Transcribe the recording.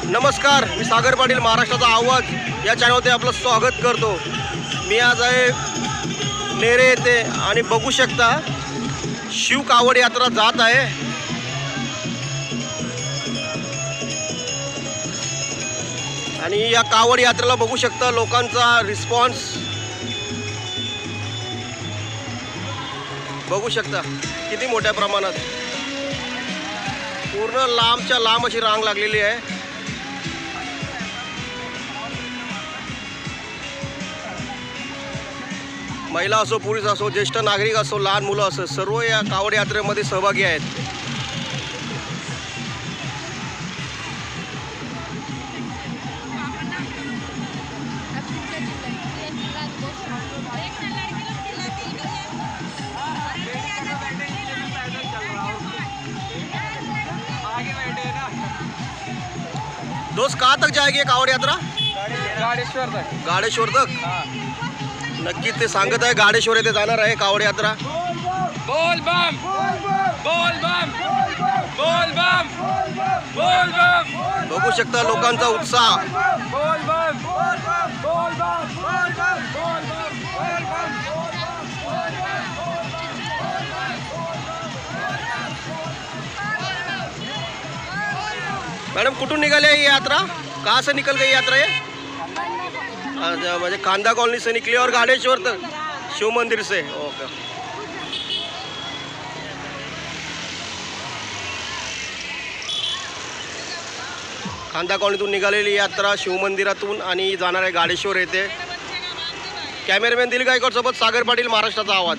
नमस्कार, मी सागर पाटील, महाराष्ट्राचा आवाज या चॅनलमध्ये आपलं स्वागत करतो। मी आज आहे नेरे येथे आणि बघू शकता शिव कावड यात्रा जात आहे। आणि या कावड यात्रेला बघू शकता लोकांचा रिस्पॉन्स बघू शकता किती मोठ्या प्रमाणात, पूर्ण लांबच्या लांब अशी रांग लागलेली आहे। महिला असो, पुरुष असो, ज्येष्ठ नागरिक असो, लहान मुलं असो, सर्व या कावड यात्रेमध्ये सहभागी आहेत। दोस्त कहाँ तक जाएगी कावड़ यात्रा? गाडेश्वर तक। गाडेश्वर तक? नक्की ते सांगत आहे गाडेश्वर येथे जाणार आहे कावड़ यात्रा। बोल बम बोल बम बोल बम बोल बम। बघू शकता लोकांचा उत्साह। बोल बम बोल बम बोल बम बोल बम बोल बम। मैडम कुठून निघाली है ये यात्रा? कहाँ से निकल गई यात्रा ये? अच्छा, म्हणजे खांदा कॉलोनी से निकली और गाडेश्वर तक शिव मंदिर से। ओके। खांदा कॉलनीतून निघालेली यात्रा शिव मंदिरातून आणि जाणार आहे गाडेश्वर येथे। कॅमेरामॅन दिलीप गायकवाड सोबत सागर पाटील, महाराष्ट्राचा आवाज।